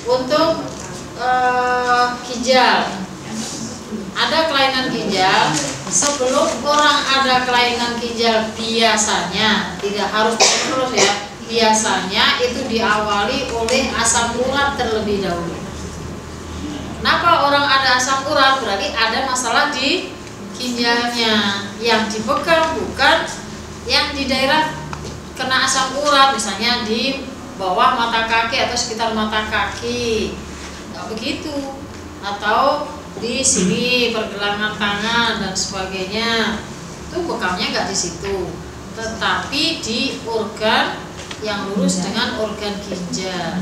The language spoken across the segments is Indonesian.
untuk ginjal. Ada kelainan ginjal. Sebelum orang ada kelainan ginjal biasanya, tidak harus terus ya, biasanya itu diawali oleh asam urat terlebih dahulu. Kenapa orang ada asam urat? Berarti ada masalah di ginjalnya. Yang dibekam bukan yang di daerah kena asam urat, misalnya di bawah mata kaki atau sekitar mata kaki, nggak begitu, atau di sini pergelangan tangan dan sebagainya, itu bekamnya nggak di situ, tetapi di organ yang lurus dengan organ ginjal.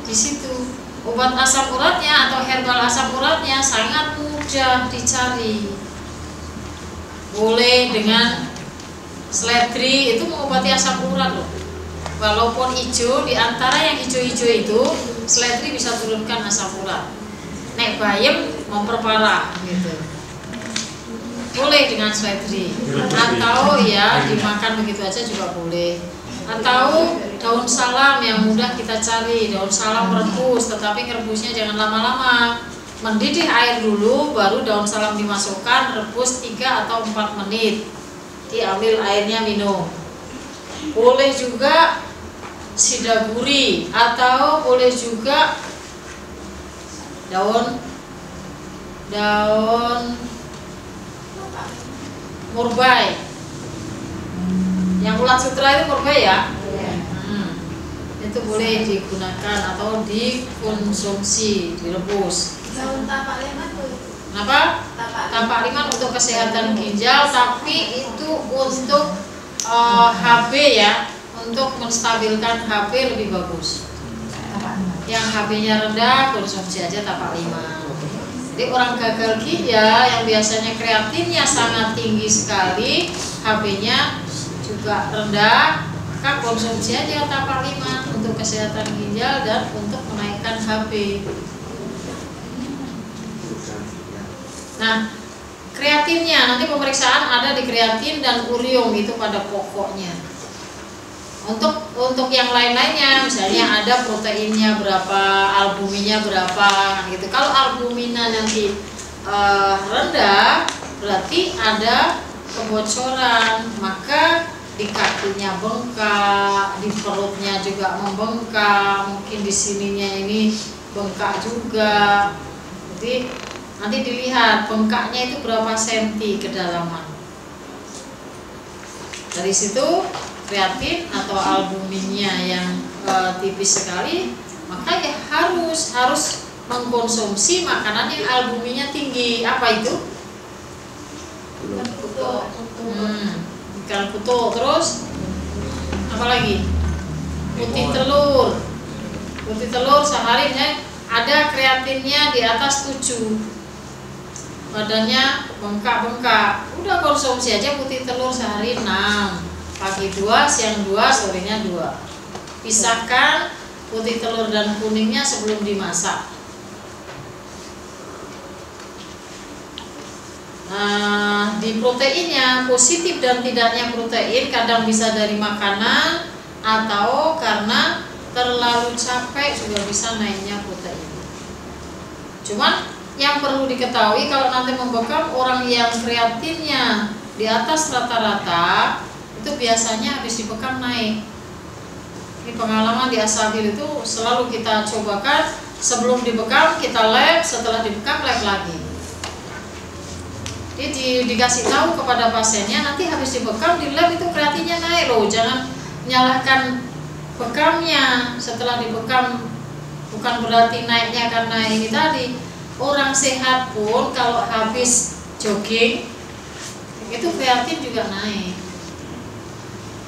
Di situ obat asam uratnya atau herbal asam uratnya sangat mudah dicari. Boleh dengan seledri, itu mengobati asam urat loh. Walaupun hijau, di antara yang hijau-hijau itu seledri bisa turunkan asam urat. Nek bayem memperparah gitu. Boleh dengan seledri, atau ya dimakan begitu aja juga boleh. Atau daun salam yang mudah kita cari, daun salam rebus, tetapi rebusnya jangan lama-lama. Mendidih air dulu, baru daun salam dimasukkan, rebus 3 atau 4 menit. Diambil airnya, minum. Boleh juga sidaguri, atau boleh juga daun murbai. Yang ulat sutra itu murbai ya. Itu boleh digunakan atau dikonsumsi, direbus. Daun tapak liman tuh. Kenapa? Tapak liman untuk kesehatan ginjal, tapi itu untuk HB ya, untuk menstabilkan HB lebih bagus. Yang HB-nya rendah, konsumsi aja tapak liman. Jadi orang gagal ginjal yang biasanya kreatinnya sangat tinggi sekali, HB-nya juga rendah, maka konsumsi aja tapak liman untuk kesehatan ginjal dan untuk menaikkan HB. Nah, kreatinnya nanti pemeriksaan ada di kreatin dan urium, itu pada pokoknya. Untuk yang lain-lainnya, misalnya ada proteinnya berapa, albuminnya berapa, gitu. Kalau albumina nanti rendah, berarti ada kebocoran, maka di kakinya bengkak, di perutnya juga membengkak, mungkin di sininya ini bengkak juga. Jadi nanti dilihat bengkaknya itu berapa senti kedalaman. Dari situ kreatin atau albuminnya yang tipis sekali, maka ya harus mengkonsumsi makanan yang albuminnya tinggi. Apa itu? Ikan kuto, terus apa lagi? Putih telur. Putih telur sehari ada kreatinnya di atas 7. Badannya bengkak-bengkak, udah konsumsi aja putih telur sehari 6, pagi 2, siang 2, sorenya 2. Pisahkan putih telur dan kuningnya sebelum dimasak. Nah, di proteinnya, positif dan tidaknya protein kadang bisa dari makanan atau karena terlalu capek juga bisa naiknya protein. Cuman yang perlu diketahui, kalau nanti membekam orang yang kreatinnya di atas rata-rata, itu biasanya habis dibekam naik. Ini pengalaman di Asabil itu selalu kita cobakan, sebelum dibekam kita lab, setelah dibekam lab lagi. Jadi dikasih tahu kepada pasiennya, nanti habis dibekam di lab itu kreatinnya naik loh, jangan menyalahkan bekamnya setelah dibekam, bukan berarti naiknya karena ini tadi. Orang sehat pun kalau habis jogging itu kreatin juga naik,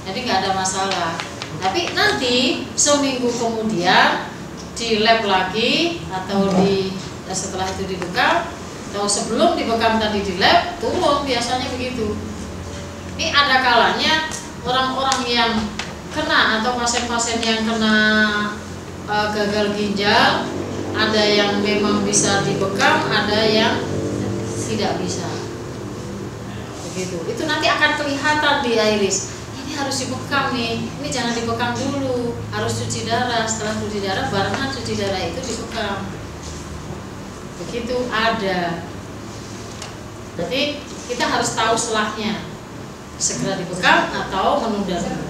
jadi nggak ada masalah. Tapi nanti seminggu kemudian di lab lagi, atau setelah itu dibekam, atau sebelum dibekam tadi di lab, turun, biasanya begitu. Ini ada kalanya orang-orang yang kena atau pasien-pasien yang kena gagal ginjal, ada yang memang bisa dibekam, ada yang tidak bisa. Begitu. Itu nanti akan kelihatan di iris. Ini harus dibekam nih. Ini jangan dibekam dulu. Harus cuci darah. Setelah cuci darah, barengan cuci darah itu dibekam. Begitu ada. Berarti kita harus tahu selahnya, segera dibekam atau menunda dulu.